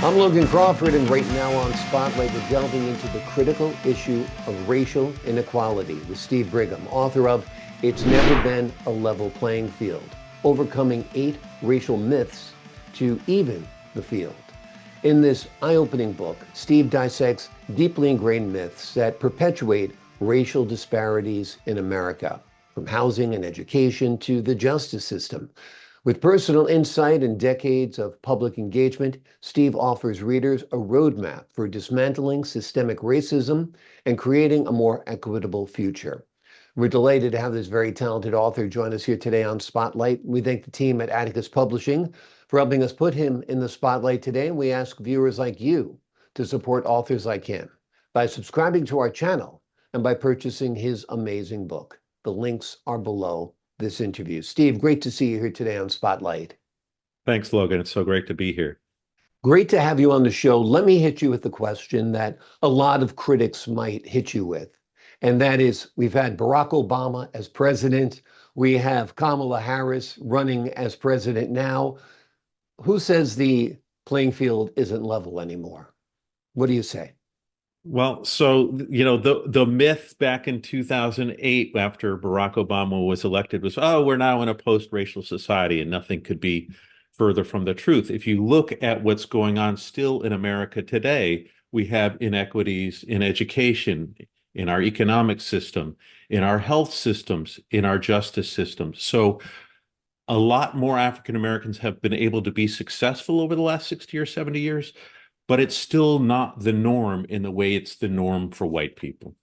I'm Logan Crawford, and right now on Spotlight, we're delving into the critical issue of racial inequality with Steve Brigham, author of It's Never Been a Level Playing Field, Overcoming 8 Racial Myths to Even the Field. In this eye-opening book, Steve dissects deeply ingrained myths that perpetuate racial disparities in America, from housing and education to the justice system. With personal insight and decades of public engagement, Steve offers readers a roadmap for dismantling systemic racism and creating a more equitable future. We're delighted to have this very talented author join us here today on Spotlight. We thank the team at Atticus Publishing for helping us put him in the spotlight today. And we ask viewers like you to support authors like him by subscribing to our channel and by purchasing his amazing book. The links are below this interview. Steve, great to see you here today on Spotlight. Thanks, Logan. It's so great to be here. Great to have you on the show. Let me hit you with the question that a lot of critics might hit you with. And that is, we've had Barack Obama as president. We have Kamala Harris running as president now. Who says the playing field isn't level anymore? What do you say? Well, the myth back in 2008 after Barack Obama was elected was, oh, we're now in a post-racial society and nothing could be further from the truth. If you look at what's going on still in America today, we have inequities in education, in our economic system, in our health systems, in our justice systems. So a lot more African Americans have been able to be successful over the last 60 or 70 years, but it's still not the norm in the way it's the norm for white people.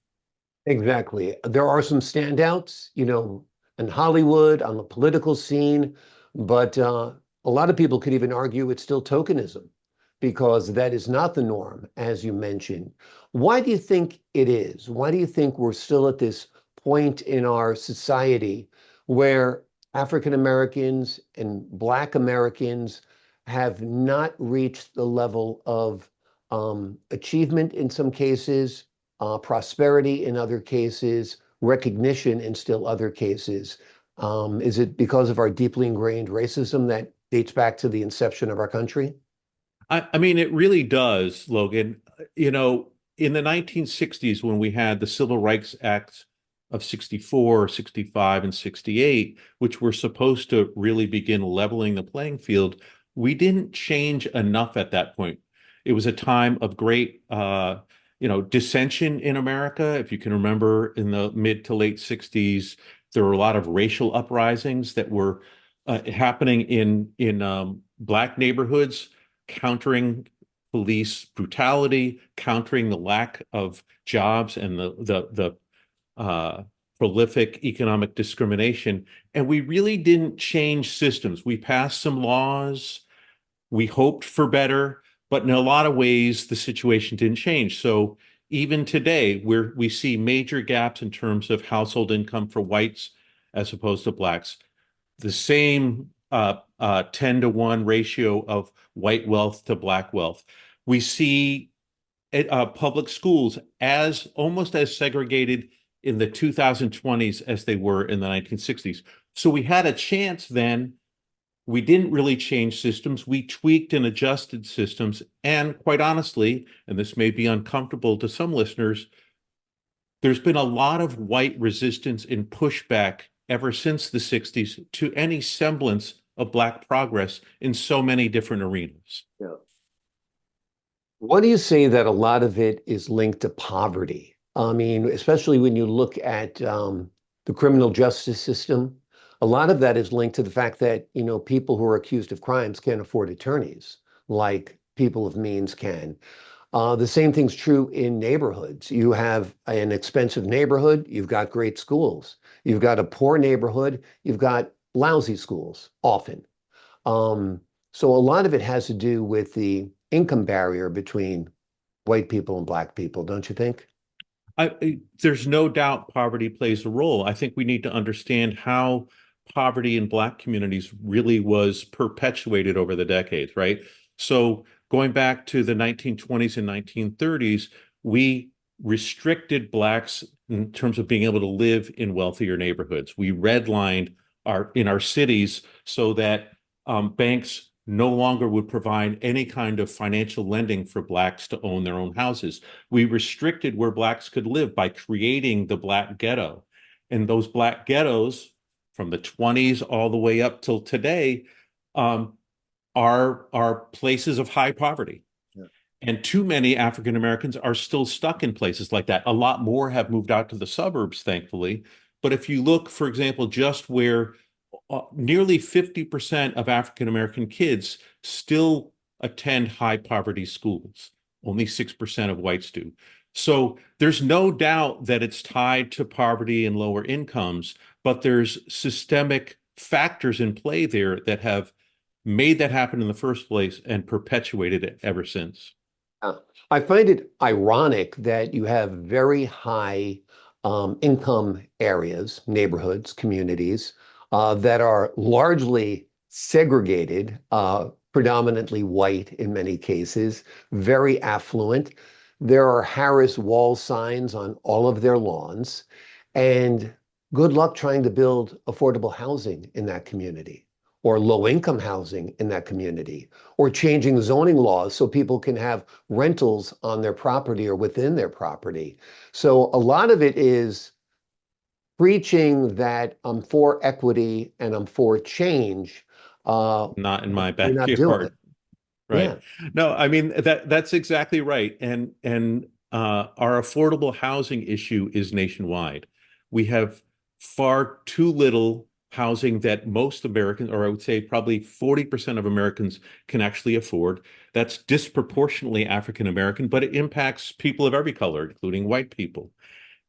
Exactly. There are some standouts, in Hollywood, on the political scene, but a lot of people could even argue it's still tokenism because that is not the norm, as you mentioned. Why do you think it is? Why do you think we're still at this point in our society where African Americans and Black Americans have not reached the level of achievement in some cases, prosperity in other cases, recognition in still other cases? Is it because of our deeply ingrained racism that dates back to the inception of our country? I mean, it really does, Logan. In the 1960s, when we had the Civil Rights Acts of 64, 65, and 68, which were supposed to really begin leveling the playing field, we didn't change enough at that point. It was a time of great, dissension in America. If you can remember, in the mid to late 60s, there were a lot of racial uprisings that were happening in Black neighborhoods, countering police brutality, countering the lack of jobs and the prolific economic discrimination. And we really didn't change systems. We passed some laws. We hoped for better, but in a lot of ways, the situation didn't change. So even today, we see major gaps in terms of household income for whites as opposed to blacks. The same 10-to-1 ratio of white wealth to black wealth. We see public schools as almost as segregated in the 2020s as they were in the 1960s. So we had a chance then. We didn't really change systems. We tweaked and adjusted systems. And quite honestly, and this may be uncomfortable to some listeners, there's been a lot of white resistance and pushback ever since the 60s to any semblance of Black progress in so many different arenas. Yeah. What do you say that a lot of it is linked to poverty? I mean, especially when you look at the criminal justice system, a lot of that is linked to the fact that, people who are accused of crimes can't afford attorneys like people of means can. The same thing's true in neighborhoods. You have an expensive neighborhood, you've got great schools. You've got a poor neighborhood, you've got lousy schools often. So a lot of it has to do with the income barrier between white people and Black people, don't you think? There's no doubt poverty plays a role. I think we need to understand how poverty in Black communities really was perpetuated over the decades, right? So going back to the 1920s and 1930s, we restricted Blacks in terms of being able to live in wealthier neighborhoods. We redlined in our cities so that banks no longer would provide any kind of financial lending for blacks to own their own houses. We restricted where blacks could live by creating the black ghetto. And those black ghettos from the 20s all the way up till today um, are places of high poverty. Yeah. And too many African Americans are still stuck in places like that. A lot more have moved out to the suburbs, thankfully. But if you look, for example, just where nearly 50% of African American kids still attend high poverty schools, only 6% of whites do. So there's no doubt that it's tied to poverty and lower incomes, but there's systemic factors in play there that have made that happen in the first place and perpetuated it ever since. Uh, I find it ironic that you have very high income areas, neighborhoods, communities that are largely segregated, predominantly white in many cases, very affluent. There are Harris wall signs on all of their lawns, and good luck trying to build affordable housing in that community or low income housing in that community, or changing zoning laws so people can have rentals on their property or within their property. So a lot of it is preaching that I'm for equity and I'm for change. Not in But my you're not doing it. backyard. Right. Yeah. No, I mean that's exactly right. And our affordable housing issue is nationwide. We have far too little housing that most Americans, or I would say probably 40% of Americans can actually afford. That's disproportionately African American, but it impacts people of every color, including white people.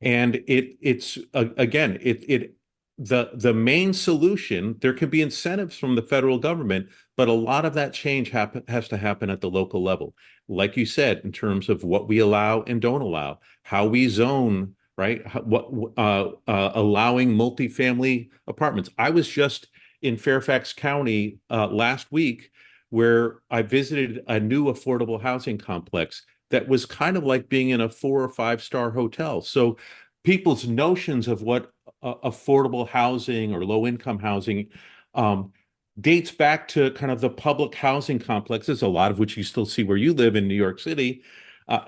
And it's again, it the main solution, there can be incentives from the federal government, but a lot of that change has to happen at the local level. Like you said, in terms of what we allow and don't allow, how we zone, right? Allowing multifamily apartments. I was just in Fairfax County last week where I visited a new affordable housing complex that was kind of like being in a 4 or 5 star hotel. So people's notions of what affordable housing or low income housing um, dates back to kind of the public housing complexes, a lot of which you still see where you live in New York City.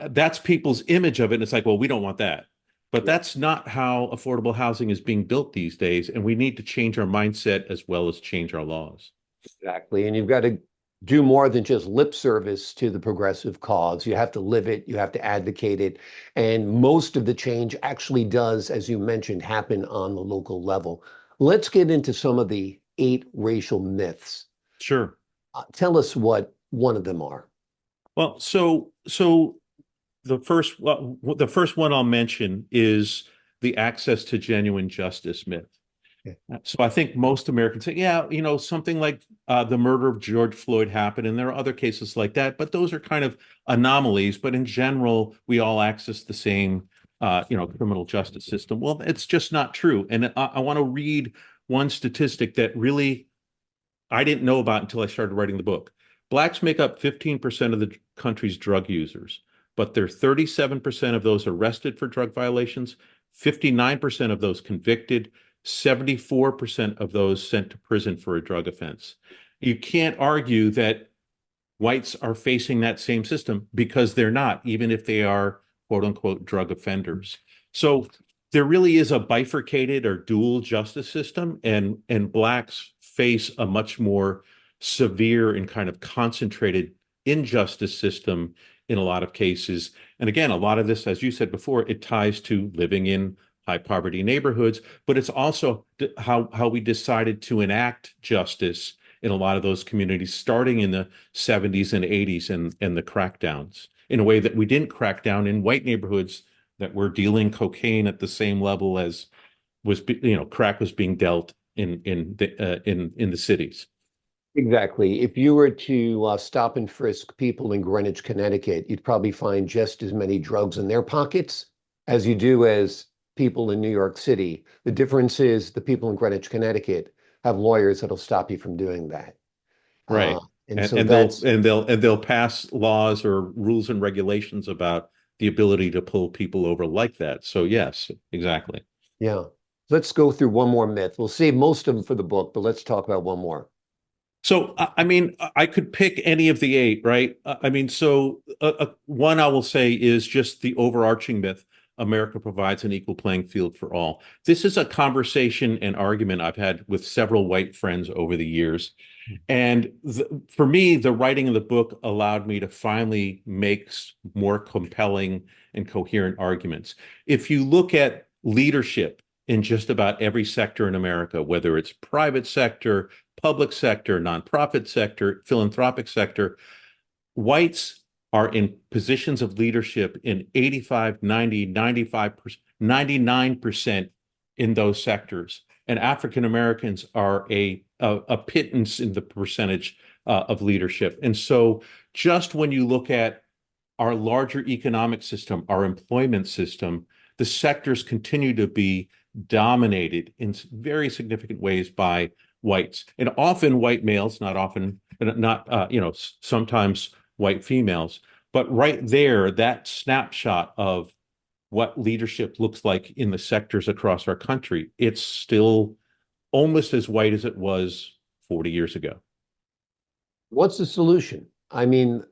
That's people's image of it. And it's like, well, we don't want that. But Yeah. that's not how affordable housing is being built these days. And we need to change our mindset as well as change our laws. Exactly. And you've got to do more than just lip service to the progressive cause. You have to live it, you have to advocate it. And most of the change actually does, as you mentioned, happen on the local level. Let's get into some of the 8 racial myths. Sure. Tell us what one of them are. Well, so the first one I'll mention is the access to genuine justice myth. Yeah. So I think most Americans say, yeah, something like the murder of George Floyd happened, and there are other cases like that, but those are kind of anomalies. But in general, we all access the same, criminal justice system. Well, it's just not true. And I want to read one statistic that really I didn't know about until I started writing the book. Blacks make up 15% of the country's drug users, but they're 37% of those arrested for drug violations, 59% of those convicted, 74% of those sent to prison for a drug offense. You can't argue that whites are facing that same system because they're not, even if they are quote unquote drug offenders. So there really is a bifurcated or dual justice system, and blacks face a much more severe and kind of concentrated injustice system in a lot of cases. And again, a lot of this, as you said before, it ties to living in high poverty neighborhoods, but it's also how we decided to enact justice in a lot of those communities, starting in the 70s and 80s and the crackdowns in a way that we didn't crack down in white neighborhoods that were dealing cocaine at the same level as crack was being dealt in the cities. Exactly. If you were to stop and frisk people in Greenwich, Connecticut, you'd probably find just as many drugs in their pockets as you do as people in New York City. The difference is the people in Greenwich, Connecticut have lawyers that'll stop you from doing that. Uh, Right. and And so and they'll that's and they'll and they'll pass laws or rules and regulations about the ability to pull people over like that. So yes, exactly. Yeah. Let's go through one more myth. We'll save most of them for the book, but let's talk about one more. So, I mean, I could pick any of the eight, right? I mean, so one I will say is just the overarching myth: America provides an equal playing field for all. This is a conversation and argument I've had with several white friends over the years. And for me, the writing of the book allowed me to finally make more compelling and coherent arguments. If you look at leadership in just about every sector in America, whether it's private sector, public sector, nonprofit sector, philanthropic sector, whites are in positions of leadership in 85, 90, 95%, 99% in those sectors. And African Americans are a pittance in the percentage of leadership. And so just when you look at our larger economic system, our employment system, the sectors continue to be dominated in very significant ways by whites, and often white males, not often, not sometimes white females. But right there, that snapshot of what leadership looks like in the sectors across our country, it's still almost as white as it was 40 years ago. What's the solution? I mean,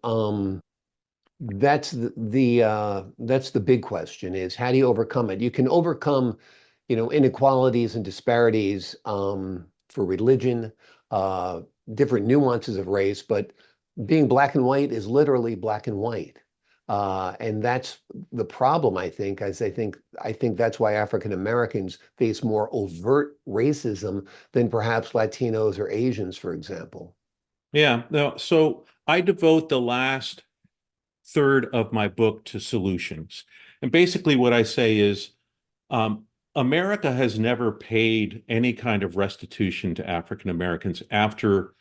that's that's the big question is how do you overcome it? You can overcome, inequalities and disparities for religion, different nuances of race, but being black and white is literally black and white. And that's the problem, I think, as I think that's why African Americans face more overt racism than perhaps Latinos or Asians, for example. Yeah, no, so I devote the last third of my book to solutions. And basically, what I say is um, America has never paid any kind of restitution to African Americans after,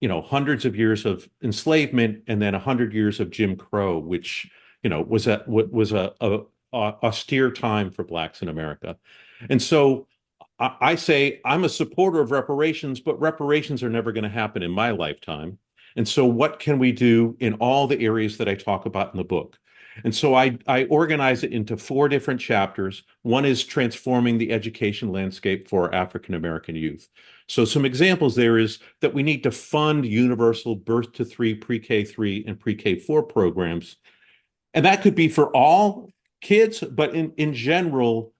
hundreds of years of enslavement and then 100 years of Jim Crow, which, was a austere time for blacks in America. And so I say I'm a supporter of reparations, but reparations are never going to happen in my lifetime. And so, what can we do in all the areas that I talk about in the book? And so, I organize it into four different chapters. One is transforming the education landscape for African American youth. So, some examples there is that we need to fund universal birth to three, pre-K 3, and pre-K 4 programs. And that could be for all kids, but in general,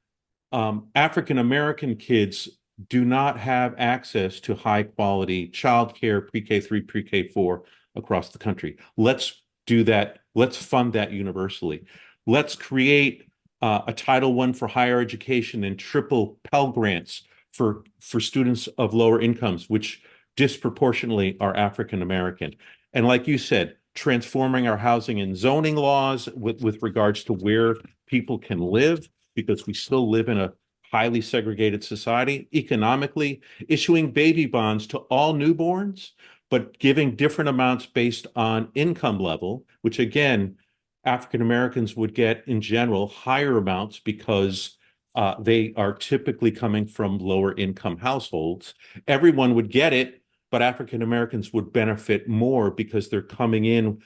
African American kids do not have access to high quality childcare, pre-K 3, pre-K 4 across the country. Let's do that. Let's fund that universally. Let's create a Title I for higher education and triple Pell Grants for students of lower incomes, which disproportionately are African American. And like you said, transforming our housing and zoning laws with regards to where people can live, because we still live in a highly segregated society. Economically, issuing baby bonds to all newborns, but giving different amounts based on income level, which again, African Americans would get in general higher amounts because they are typically coming from lower income households. Everyone would get it, but African Americans would benefit more because they're coming in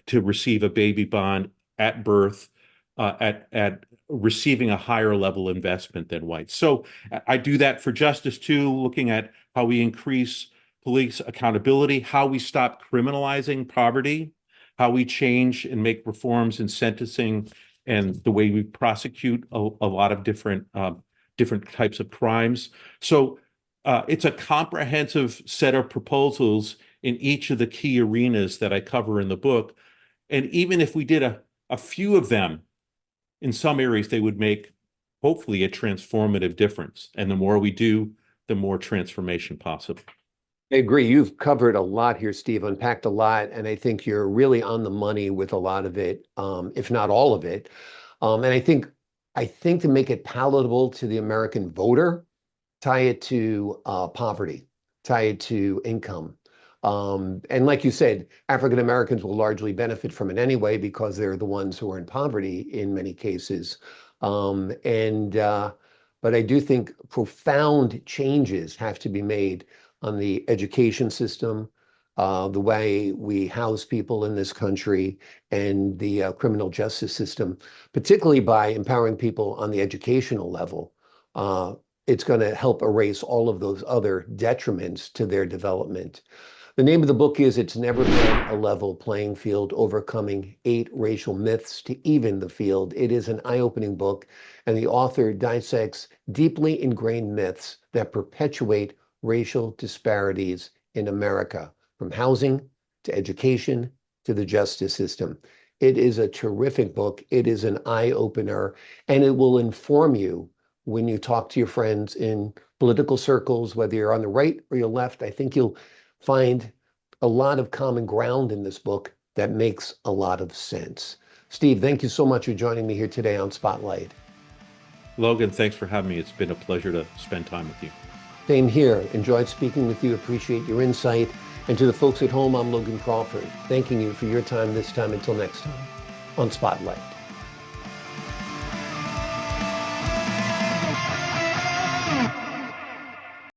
to receive a baby bond at birth, at receiving a higher level investment than whites. So I do that for justice too, looking at how we increase police accountability, how we stop criminalizing poverty, how we change and make reforms in sentencing and the way we prosecute a lot of different types of crimes. So it's a comprehensive set of proposals in each of the key arenas that I cover in the book. And even if we did a few of them, in some areas, they would make hopefully a transformative difference. And the more we do, the more transformation possible. I agree. You've covered a lot here, Steve, unpacked a lot, and I think you're really on the money with a lot of it, if not all of it. And I think to make it palatable to the American voter, tie it to poverty, tie it to income. And like you said, African Americans will largely benefit from it anyway because they're the ones who are in poverty in many cases. And but I do think profound changes have to be made on the education system, the way we house people in this country, and the criminal justice system, particularly by empowering people on the educational level. it's going to help erase all of those other detriments to their development. The name of the book is It's Never Been a Level Playing Field, Overcoming 8 Racial Myths to Even the Field. It is an eye-opening book, and the author dissects deeply ingrained myths that perpetuate racial disparities in America, from housing to education to the justice system. It is a terrific book. It is an eye-opener, and it will inform you when you talk to your friends in political circles, whether you're on the right or your left. I think you'll find a lot of common ground in this book that makes a lot of sense. Steve, thank you so much for joining me here today on Spotlight. Logan, thanks for having me. It's been a pleasure to spend time with you. Same here. Enjoyed speaking with you. Appreciate your insight. And to the folks at home, I'm Logan Crawford, thanking you for your time this time. Until next time on Spotlight.